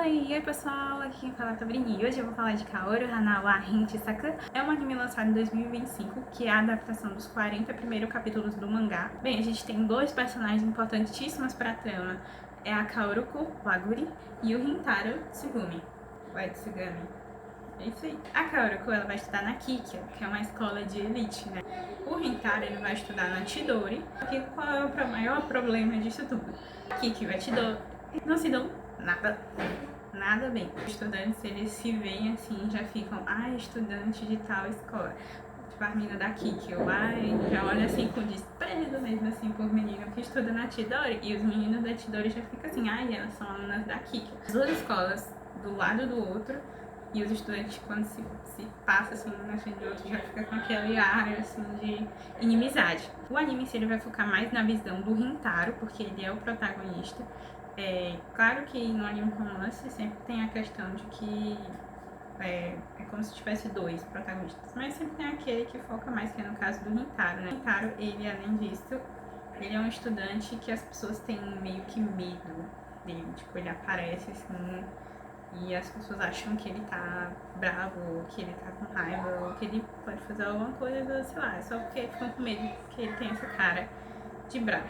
Oi pessoal, aqui quem fala é a Tabrini e hoje eu vou falar de Kaoru Hanawa Hinchisaku. É um anime lançado em 2025, que é a adaptação dos 40 primeiros capítulos do mangá. Bem, a gente tem dois personagens importantíssimos para a trama, é a Kaoruko Waguri e o Rintaro Tsugumi. É isso aí. A Kaoruko ela vai estudar na Kikyo, que é uma escola de elite, né? O Rintaro ele vai estudar na Chidori. E qual é o maior problema disso tudo? Kikyo e Chidori não se dão nada bem. Os estudantes, eles se veem assim, já ficam, estudante de tal escola. Tipo, a menina da Kikyo, já olha assim com desprezo mesmo assim por menino que estuda na Chidori. E os meninos da Chidori já ficam assim, elas são alunas da Kikyo. As duas escolas, do lado do outro, e os estudantes, quando se passa assim na frente do outro, já fica com aquele ar assim de inimizade. O anime ele vai focar mais na visão do Rintaro, porque ele é o protagonista. Claro que no anime romance sempre tem a questão de que é como se tivesse dois protagonistas, mas sempre tem aquele que foca mais, que é no caso do Rintaro, né? O Rintaro, ele além disso, ele é um estudante que as pessoas têm meio que medo dele, tipo, ele aparece assim e as pessoas acham que ele tá bravo, ou que ele tá com raiva, ou que ele pode fazer alguma coisa, sei lá, só porque ficam com medo que ele tem essa cara de bravo.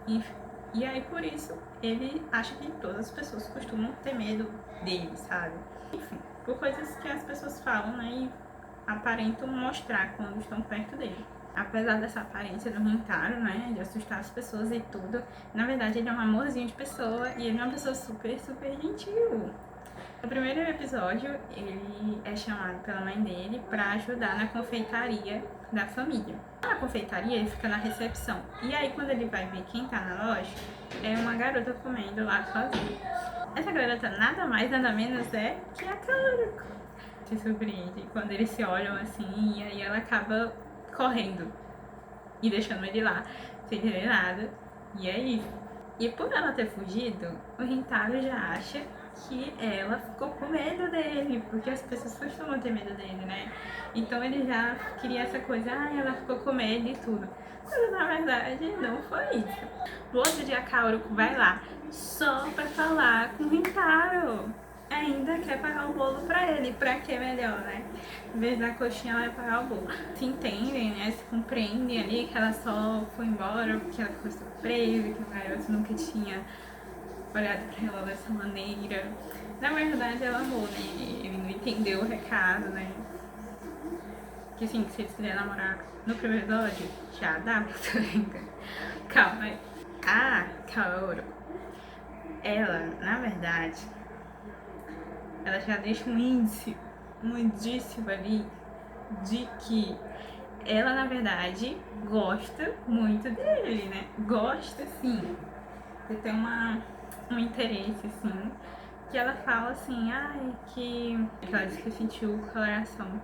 Enfim. E aí, por isso, ele acha que todas as pessoas costumam ter medo dele, sabe? Enfim, por coisas que as pessoas falam, né, e aparentam mostrar quando estão perto dele. Apesar dessa aparência do Rintaro, né, de assustar as pessoas e tudo, na verdade ele é um amorzinho de pessoa e ele é uma pessoa super, super gentil. No primeiro episódio, ele é chamado pela mãe dele pra ajudar na confeitaria da família. Na confeitaria, ele fica na recepção. E aí, quando ele vai ver quem tá na loja, é uma garota comendo lá sozinha. Essa garota nada mais, nada menos é que a Kaoruko. Se surpreende quando eles se olham assim, e aí ela acaba correndo e deixando ele lá, sem entender nada. E é isso. E por ela ter fugido, o Rintaro já acha que ela ficou com medo dele, porque as pessoas costumam ter medo dele, né? Então ele já queria essa coisa, ela ficou com medo e tudo. Mas na verdade não foi isso. No outro dia a Kaoruko vai lá só pra falar com o Rintaro. Ainda quer pagar o bolo pra ele, pra que melhor, né? Em vez da coxinha, ela vai pagar o bolo. Se entendem, né? Se compreendem ali que ela só foi embora porque ela ficou surpresa, que o garoto nunca tinha olhado pra ela dessa maneira. Na verdade, ela amou, né? Ele não entendeu o recado, né? Que assim, se eles quiserem namorar no primeiro episódio, já dá pra brincar. Calma aí. A Kaoru, ela, na verdade, ela já deixa um indício ali de que ela, na verdade, gosta muito dele, né? Gosta, sim. Você tem um interesse, assim, que ela fala assim, que ela diz que sentiu o coração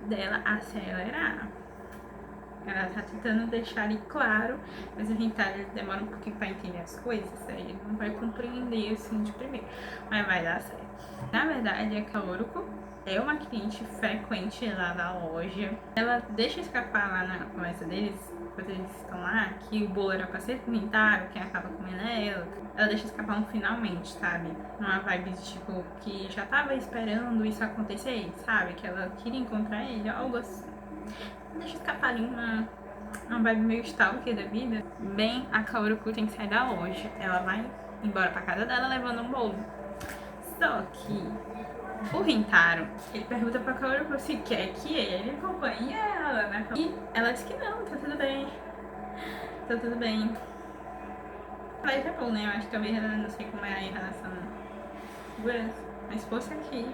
dela acelerar. Ela tá tentando deixar ali claro, mas o Rintaro demora um pouquinho pra entender as coisas, aí ele não vai compreender assim de primeiro, mas vai dar certo. Na verdade, a Kaoruko é uma cliente frequente lá na loja. Ela deixa escapar lá na conversa deles, quando eles estão lá, que o bolo era pra ser com o Rintaro, quem acaba comendo é ela. Ela deixa escapar um finalmente, sabe? Uma vibe de tipo, que já tava esperando isso acontecer, sabe? Que ela queria encontrar ele, algo assim. Deixa escapar ali uma vibe meio stalker da vida. Bem, a Kaoruko tem que sair da loja. Ela vai embora pra casa dela levando um bolo. Só que o Rintaro, ele pergunta pra Kaoruko se quer que ele acompanhe ela, né? E ela diz que não, tá tudo bem. Tá tudo bem. Mas é bom, né? Eu acho que talvez ela não sei como é aí em relação à segurança. Mas se fosse aqui,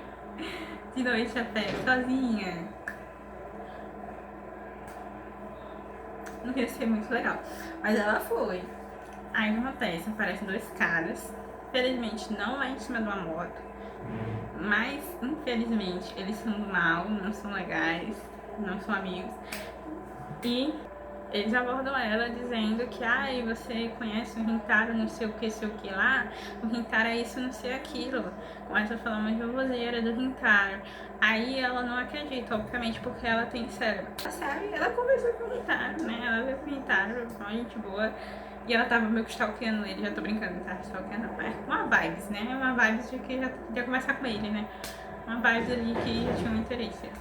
de noite até sozinha, não ia ser muito legal. Mas ela foi. Aí o que acontece? Aparecem dois caras. Felizmente não é em cima de uma moto. Mas infelizmente eles são do mal, não são legais, não são amigos. E eles abordam ela dizendo que você conhece o Rintaro, não sei o que lá, o Rintaro é isso, não sei aquilo. Começa a falar uma baboseira do Rintaro. Aí ela não acredita, obviamente, porque ela tem cérebro. Ela sabe, ela conversou com o Rintaro, né? Ela veio com o Rintaro, uma gente boa. E ela tava meio que stalkeando ele, já tô brincando, tá stalkeando, é uma vibes, né? Uma vibes de que já queria conversar com ele, né? Uma vibes ali que já tinha um interesse.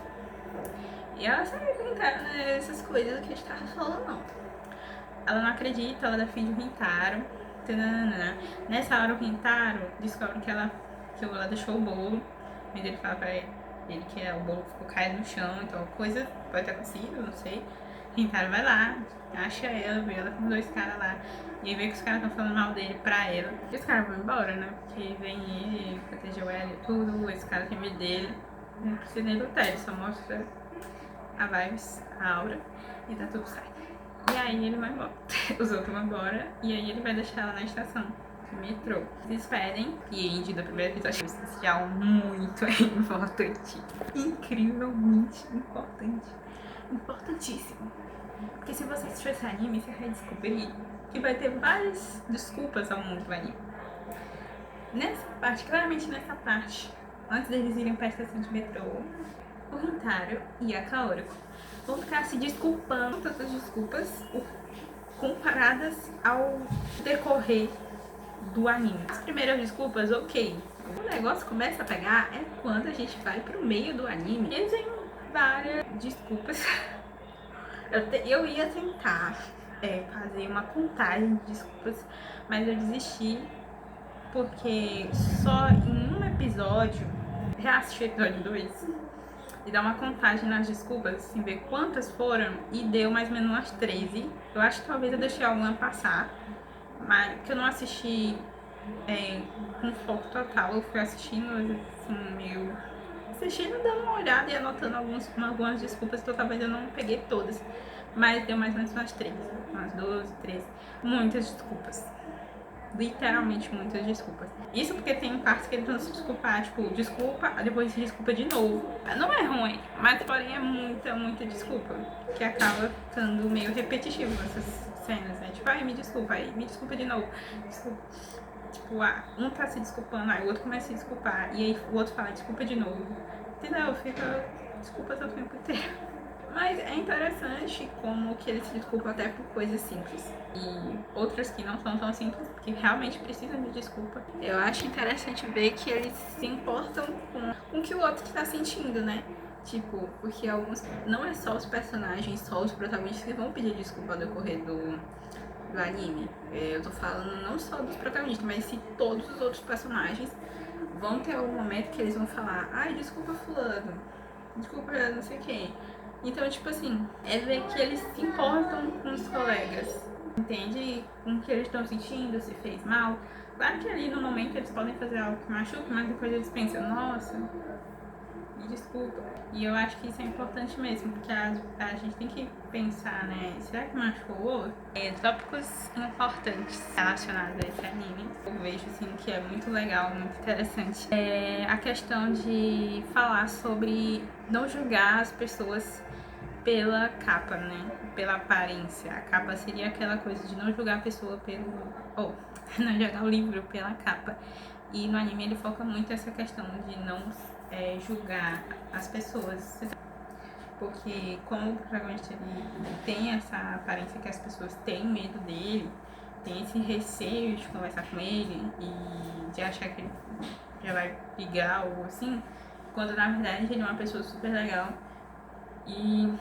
E ela sabe perguntar, né, essas coisas que a gente tava falando, não. Ela não acredita, ela dá fim de Rintaro. Tanana. Nessa hora o Rintaro descobre que ela deixou o bolo. Mas ele fala pra ele que o bolo ficou caído no chão, então coisa pode ter acontecido, não sei. Rintaro vai lá, acha ela, vê ela com 2 caras lá. E aí vê que os caras estão falando mal dele pra ela. E os caras vão embora, né? Porque vem ele, protegeu ela e tudo. Esse cara tem medo dele. Não precisa nem lutar, ele só mostra a vibes, a aura. E tá tudo certo. E aí ele vai embora. Os outros vão embora. E aí ele vai deixar ela na estação de metrô. Se despedem. E Andy, do primeiro episódio, é especial muito importante. Incrivelmente importante. Importantíssimo. Porque se você assistiu esse anime, você vai descobrir que vai ter várias desculpas ao mundo do anime. Nessa parte, claramente nessa parte, antes deles irem pra estação de metrô, o Rintaro e a Kaoru vão ficar se desculpando, tantas desculpas comparadas ao decorrer do anime. As primeiras desculpas, ok. O negócio começa a pegar é quando a gente vai pro meio do anime. Eles têm várias desculpas. Eu ia tentar fazer uma contagem de desculpas, mas eu desisti porque só em um episódio, já assisti o episódio 2, e dar uma contagem nas desculpas, assim, ver quantas foram, e deu mais ou menos umas 13. Eu acho que talvez eu deixei alguma passar, mas que eu não assisti com foco total, eu fui assistindo assim, meio assistindo, dando uma olhada e anotando algumas desculpas, então talvez eu não peguei todas, mas deu mais ou menos umas 13, umas 12, 13, muitas desculpas. Literalmente muitas desculpas. Isso porque tem partes que eles vão se desculpar, tipo, desculpa, depois se desculpa de novo. Não é ruim, mas porém é muita desculpa. Que acaba ficando meio repetitivo essas cenas, né? Tipo, ai, me desculpa de novo. Desculpa. Tipo, um tá se desculpando, aí o outro começa a se desculpar, e aí o outro fala desculpa de novo. Entendeu? Fica desculpas o tempo inteiro. Mas é interessante como que eles se desculpam até por coisas simples. E outras que não são tão simples, que realmente precisam de desculpa. Eu acho interessante ver que eles se importam com o que o outro está sentindo, né? Tipo, porque alguns. Não é só os personagens, só os protagonistas que vão pedir desculpa ao decorrer do anime. Eu tô falando não só dos protagonistas, mas se todos os outros personagens vão ter algum momento que eles vão falar: ai, desculpa fulano, desculpa não sei quem. Então, tipo assim, é ver que eles se importam com os colegas, entende? Com o que eles estão sentindo, se fez mal. Claro que ali no momento eles podem fazer algo que machuca, mas depois eles pensam, nossa, me desculpa. E eu acho que isso é importante mesmo, porque a gente tem que pensar, né? Será que machucou o outro? Tópicos importantes relacionados a esse anime. Eu vejo, assim, que é muito legal, muito interessante. A questão de falar sobre não julgar as pessoas pela capa, né? Pela aparência. A capa seria aquela coisa de não julgar a pessoa pelo... não julgar o livro pela capa. E no anime ele foca muito essa questão de não julgar as pessoas. Porque como o protagonista ele tem essa aparência que as pessoas têm medo dele, tem esse receio de conversar com ele e de achar que ele já vai brigar ou assim, quando na verdade ele é uma pessoa super legal. E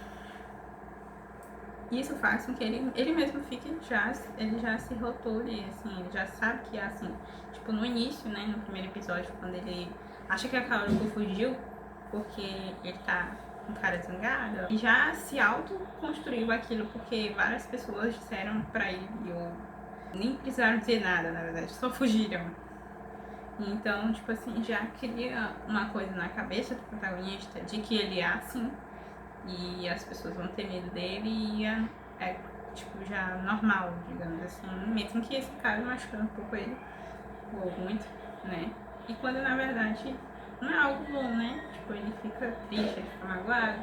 isso faz com que ele mesmo fique ele já se rotule, assim, ele já sabe que é assim. Tipo, no início, né, no primeiro episódio, quando ele acha que a Kaoru fugiu, porque ele tá com cara zangada, e já se autoconstruiu aquilo, porque várias pessoas disseram pra ele, ou nem precisaram dizer nada, na verdade, só fugiram. Então, tipo assim, já cria uma coisa na cabeça do protagonista de que ele é assim, e as pessoas vão ter medo dele e é tipo já normal, digamos assim, mesmo que esse cara machucando um pouco ele, ou muito, né? E quando na verdade não é algo bom, né? Tipo, ele fica triste, ele fica magoado.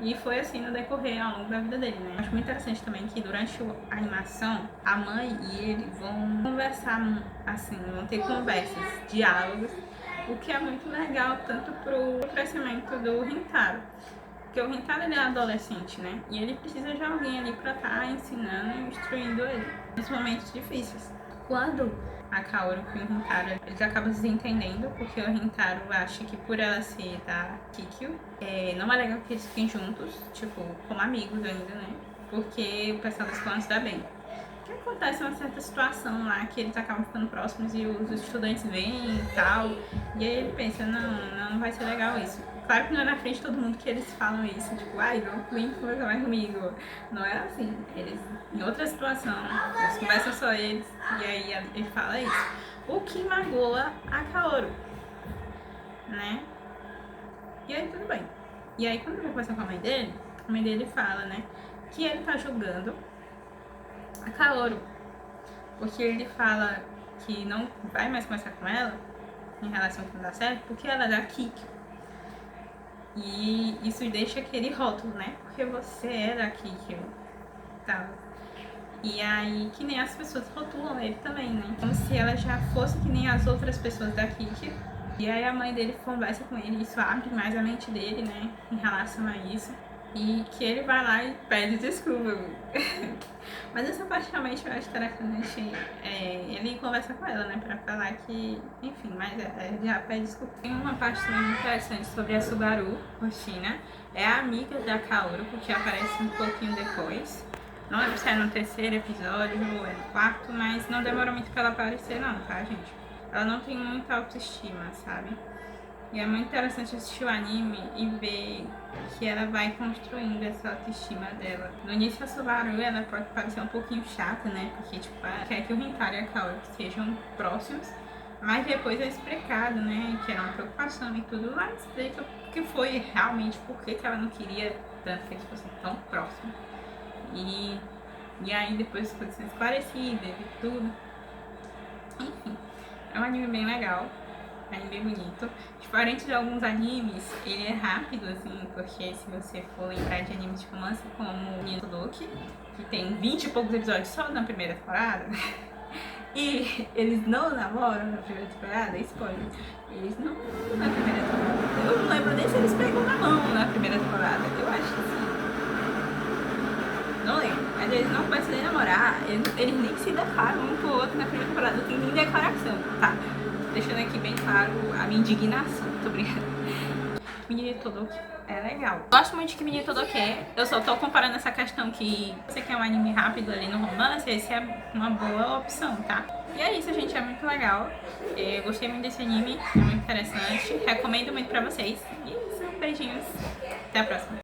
E foi assim no decorrer ao longo da vida dele, né? Acho muito interessante também que durante a animação, a mãe e ele vão conversar, assim, vão ter conversas, diálogos, o que é muito legal tanto pro crescimento do Rintaro. Porque o Rintaro ele é adolescente, né? E ele precisa de alguém ali pra estar ensinando e instruindo ele nos momentos difíceis. Quando a Kaoru e o Rintaro, eles acabam se entendendo, porque o Rintaro acha que por ela ser da Kikyo, não é legal que eles fiquem juntos, tipo, como amigos ainda, né? Porque o pessoal da escola não se dá bem. O que acontece uma certa situação lá que eles acabam ficando próximos e os estudantes vêm e tal. E aí ele pensa, não vai ser legal isso. Claro que não é na frente de todo mundo que eles falam isso, tipo, ai, não vem conversar mais comigo. Não é assim. Eles, em outra situação, eles conversam só eles e aí ele fala isso. O que magoa a Kaoru, né? E aí tudo bem. E aí quando ele vai conversar com a mãe dele fala, né, que ele tá julgando a Kaoru. Porque ele fala que não vai mais conversar com ela em relação que não dá certo, porque ela é da Kikyo. E isso deixa aquele rótulo, né? Porque você é da Kikyo. Tá. E aí, que nem as pessoas rotulam ele também, né? Como se ela já fosse que nem as outras pessoas da Kikyo. E aí a mãe dele conversa com ele, isso abre mais a mente dele, né? Em relação a isso. E que ele vai lá e pede desculpa. Mas essa parte realmente eu acho interessante. Ele conversa com ela, né? Pra falar que, enfim, mas ele já pede desculpa. Tem uma parte também interessante sobre a Subaru, Hoshina. É a amiga da Kaoru, porque aparece um pouquinho depois. Não lembro se é no terceiro episódio ou é no quarto, mas não demora muito pra ela aparecer não, tá, gente? Ela não tem muita autoestima, sabe? E é muito interessante assistir o anime e ver que ela vai construindo essa autoestima dela. No início a Subaru, ela pode parecer um pouquinho chata, né? Porque, tipo, ela quer que o Rintaro e a Kaoru sejam próximos. Mas depois é explicado, né? Que era uma preocupação e tudo. Lá explica que foi realmente porque ela não queria tanto que eles fossem tão próximos. E aí depois as coisas são esclarecidas e tudo. Enfim, é um anime bem legal. Anime bonito. Diferente de alguns animes, ele é rápido, assim, porque se você for lembrar de animes de romance como Nino Todoki, que tem 20 e poucos episódios só na primeira temporada, e eles não namoram na primeira temporada, spoiler, eles não namoram na primeira temporada. Eu não lembro nem se eles pegam na mão na primeira temporada, eu acho que sim. Não lembro, mas eles não começam nem a namorar, eles nem se declaram um pro outro na primeira temporada, não tem nem declaração, tá? Deixando aqui bem claro a minha indignação. Muito obrigada. Kimi Todoki é legal. Gosto muito de Kimi Todoki. Eu só tô comparando essa questão que você quer um anime rápido ali no romance, esse é uma boa opção, tá? E é isso, gente. É muito legal. Eu gostei muito desse anime. É muito interessante. Recomendo muito pra vocês. E isso. Beijinhos. Até a próxima.